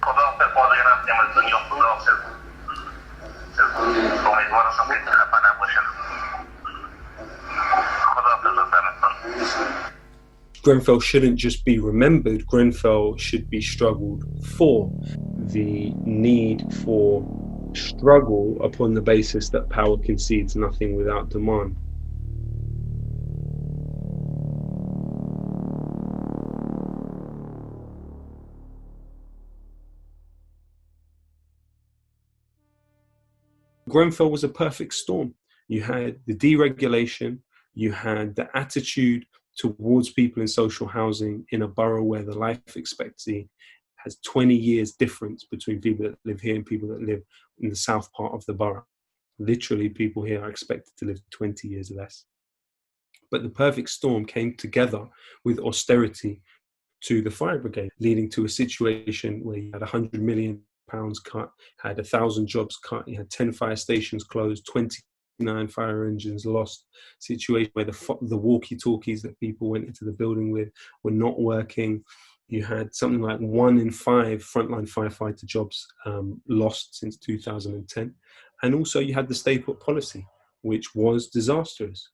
Cosa per poi ringraziamo il Signore come il buono sapete la panamosha. Cosa per Grenfell shouldn't just be remembered, Grenfell should be struggled for. The need for struggle upon the basis that power concedes nothing without demand. Grenfell was a perfect storm. You had the deregulation, you had the attitude towards people in social housing in a borough where the life expectancy has 20 years difference between people that live here and people that live in the south part of the borough. Literally, people here are expected to live 20 years less. But the perfect storm came together with austerity to the fire brigade, leading to a situation where you had £100 million cut, had 1,000 jobs cut, you had 10 fire stations closed, 29 fire engines lost, situation where the walkie-talkies that people went into the building with were not working. You had something like 1 in 5 frontline firefighter jobs lost since 2010. And also you had the stay put policy, which was disastrous.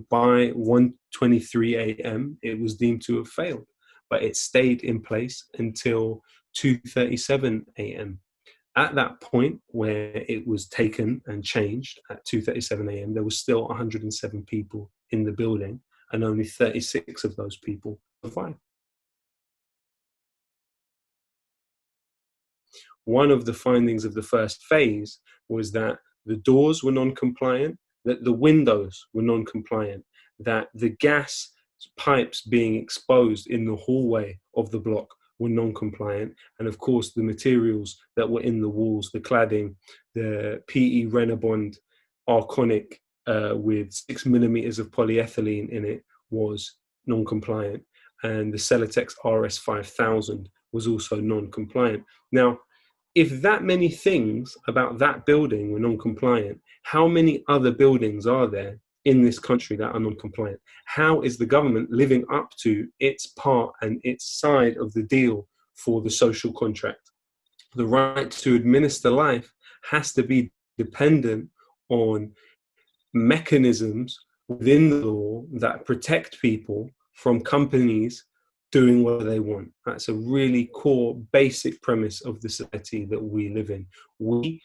By 1:23 a.m., it was deemed to have failed, but it stayed in place until 2:37 a.m. At that point where it was taken and changed at 2:37 a.m., there was still 107 people in the building, and only 36 of those people survived. One of the findings of the first phase was that the doors were non-compliant, that the windows were non-compliant, that the gas pipes being exposed in the hallway of the block were non-compliant, and of course the materials that were in the walls, the cladding, the PE Renabond Arconic with 6 millimeters of polyethylene in it was non-compliant, and the Celotex RS5000 was also non-compliant. Now, if that many things about that building were non-compliant, how many other buildings are there in this country that are non-compliant? How is the government living up to its part and its side of the deal for the social contract? The right to administer life has to be dependent on mechanisms within the law that protect people from companies doing what they want. That's a really core, basic premise of the society that we live in. We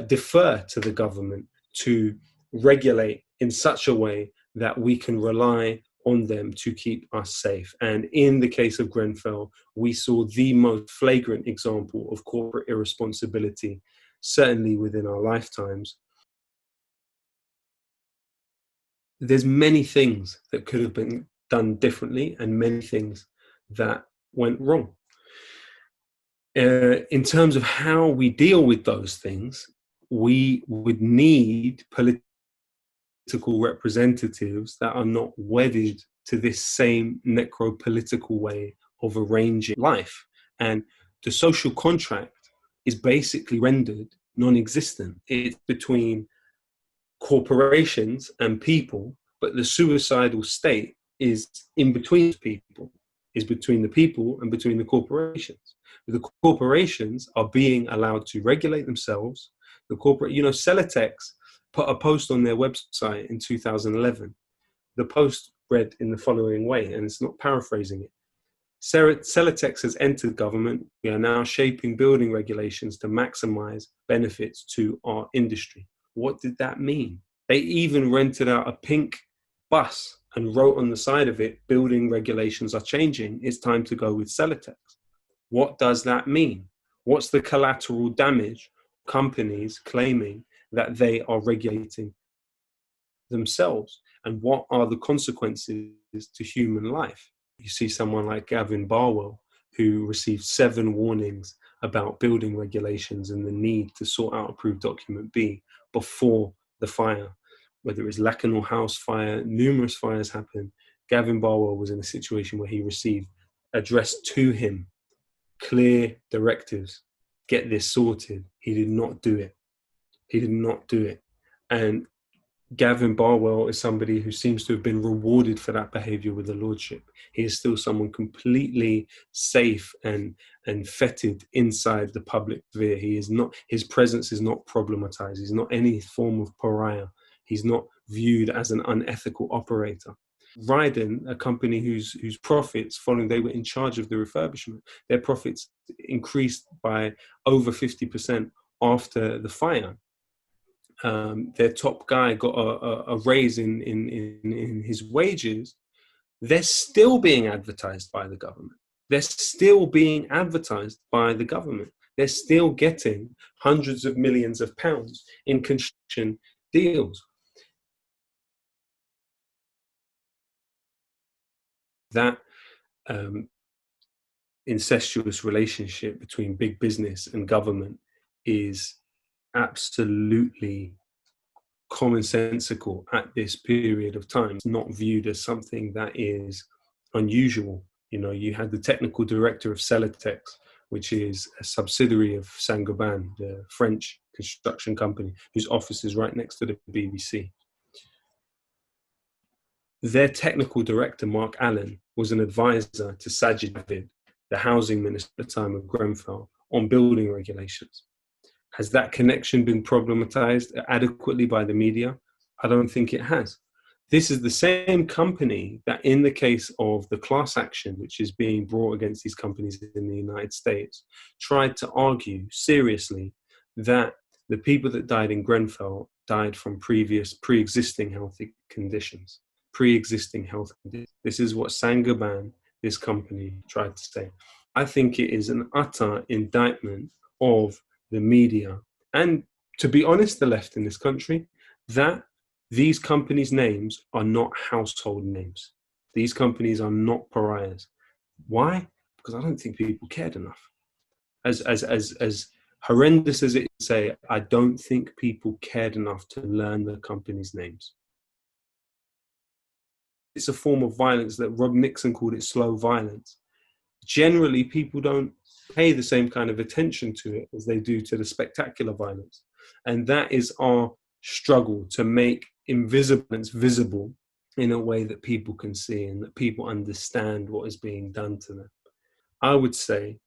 defer to the government to regulate in such a way that we can rely on them to keep us safe. And in the case of Grenfell, we saw the most flagrant example of corporate irresponsibility, certainly within our lifetimes. There's many things that could have been done differently and many things that went wrong. In terms of how we deal with those things, we would need political representatives that are not wedded to this same necropolitical way of arranging life. And the social contract is basically rendered non-existent. It's between corporations and people, but the suicidal state is in between people, is between the people and between the corporations. The corporations are being allowed to regulate themselves. The corporate, Celotex put a post on their website in 2011. The post read in the following way, and it's not paraphrasing it. Celotex has entered government. We are now shaping building regulations to maximize benefits to our industry. What did that mean? They even rented out a pink bus and wrote on the side of it, building regulations are changing. It's time to go with Celotex. What does that mean? What's the collateral damage? Companies claiming that they are regulating themselves, and what are the consequences to human life? You see someone like Gavin Barwell, who received 7 warnings about building regulations and the need to sort out approved document B before the fire. Whether it was Lacanau House fire, numerous fires happened. Gavin Barwell was in a situation where he received, addressed to him, clear directives, get this sorted. He did not do it. He did not do it. And Gavin Barwell is somebody who seems to have been rewarded for that behavior with the lordship. He is still someone completely safe and feted inside the public sphere. He is not, his presence is not problematized. He's not any form of pariah. He's not viewed as an unethical operator. Ryden, a company whose profits, following they were in charge of the refurbishment, their profits increased by over 50% after the fire. Their top guy got a raise in his wages. They're still being advertised by the government. They're still being advertised by the government. They're still getting hundreds of millions of pounds in construction deals. That incestuous relationship between big business and government is absolutely commonsensical at this period of time. It's not viewed as something that is unusual. You know, you had the technical director of Celotex, which is a subsidiary of Saint-Gobain, the French construction company, whose office is right next to the BBC. Their technical director, Mark Allen, was an advisor to Sajid Javid, the housing minister at the time of Grenfell, on building regulations. Has that connection been problematized adequately by the media? I don't think it has. This is the same company that, in the case of the class action which is being brought against these companies in the United States, tried to argue seriously that the people that died in Grenfell died from pre-existing health conditions. This is what Saint-Gobain, this company, tried to say. I think it is an utter indictment of the media, and to be honest, the left in this country, that these companies' names are not household names. These companies are not pariahs. Why? Because I don't think people cared enough. As horrendous as it is to say, I don't think people cared enough to learn the companies' names. It's a form of violence that Rob Nixon called it slow violence. Generally, people don't pay the same kind of attention to it as they do to the spectacular violence. And that is our struggle, to make invisibility visible in a way that people can see and that people understand what is being done to them. I would say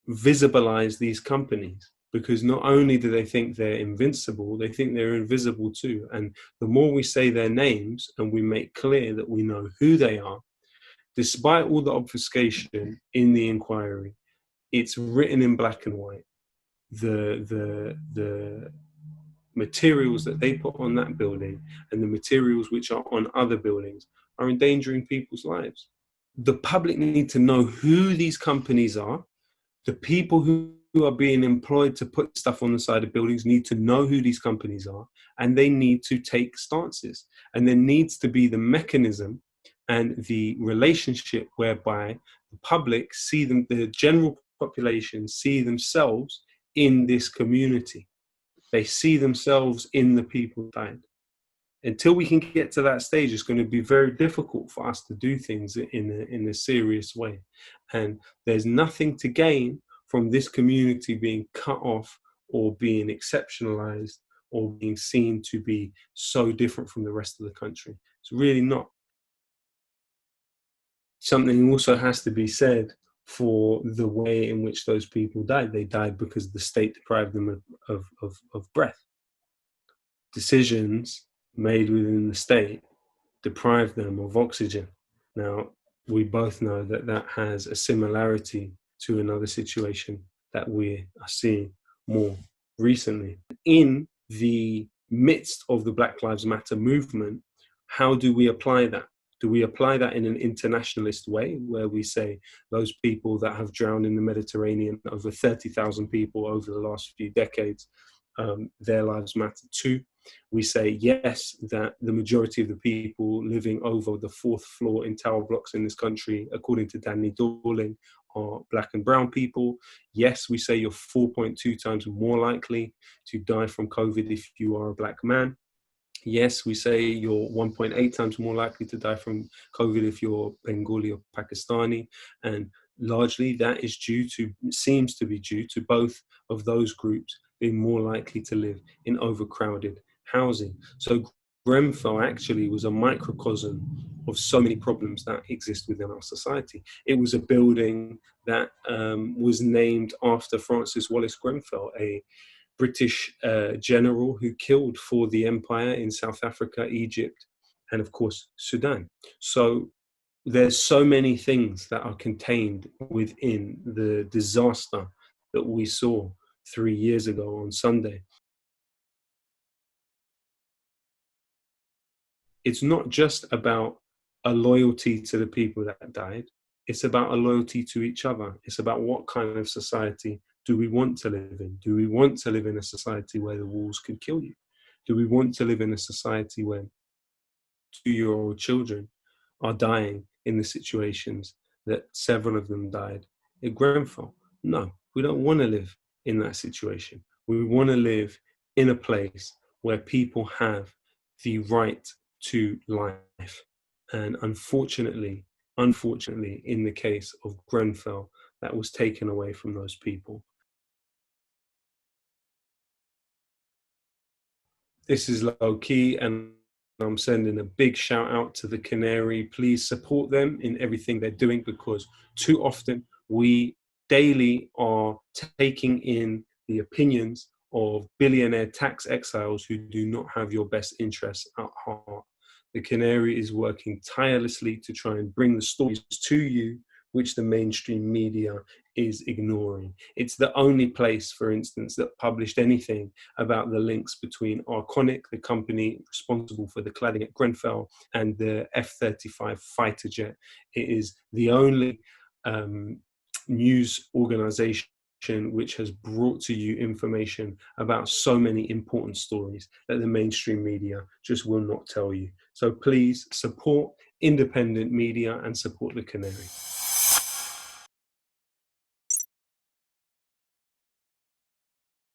visibilize these companies, because not only do they think they're invincible, they think they're invisible too. And the more we say their names and we make clear that we know who they are, despite all the obfuscation in the inquiry, it's written in black and white. The materials that they put on that building and the materials which are on other buildings are endangering people's lives. The public need to know who these companies are. The people who are being employed to put stuff on the side of buildings need to know who these companies are, and they need to take stances. And there needs to be the mechanism and the relationship whereby the public see them, the general population see themselves in this community. They see themselves in the people who died. Until we can get to that stage, it's going to be very difficult for us to do things in a serious way. And there's nothing to gain from this community being cut off or being exceptionalized or being seen to be so different from the rest of the country. It's really not. Something also has to be said for the way in which those people died. They died because the state deprived them of breath. Decisions made within the state deprive them of oxygen. Now, we both know that that has a similarity to another situation that we are seeing more recently. In the midst of the Black Lives Matter movement, how do we apply that? Do we apply that in an internationalist way, where we say those people that have drowned in the Mediterranean, over 30,000 people over the last few decades, their lives matter too? We say, yes, that the majority of the people living over the 4th floor in tower blocks in this country, according to Danny Dorling, are black and brown people. Yes, we say you're 4.2 times more likely to die from COVID if you are a black man. Yes, we say you're 1.8 times more likely to die from COVID if you're Bengali or Pakistani. And largely that is seems to be due to both of those groups being more likely to live in overcrowded housing. So Grenfell actually was a microcosm of so many problems that exist within our society. It was a building that was named after Francis Wallace Grenfell, a British general who killed for the empire in South Africa, Egypt, and of course, Sudan. So there's so many things that are contained within the disaster that we saw 3 years ago on Sunday. It's not just about a loyalty to the people that died. It's about a loyalty to each other. It's about what kind of society do we want to live in? Do we want to live in a society where the walls could kill you? Do we want to live in a society where 2-year-old children are dying in the situations that several of them died at Grenfell? No, we don't want to live in that situation. We want to live in a place where people have the right to life. And unfortunately, in the case of Grenfell, that was taken away from those people. This is Lowkey, and I'm sending a big shout out to the Canary. Please support them in everything they're doing, because too often we daily are taking in the opinions of billionaire tax exiles who do not have your best interests at heart. The Canary is working tirelessly to try and bring the stories to you, which the mainstream media is ignoring. It's the only place, for instance, that published anything about the links between Arconic, the company responsible for the cladding at Grenfell, and the F-35 fighter jet. It is the only news organization which has brought to you information about so many important stories that the mainstream media just will not tell you. So please support independent media and support the Canary.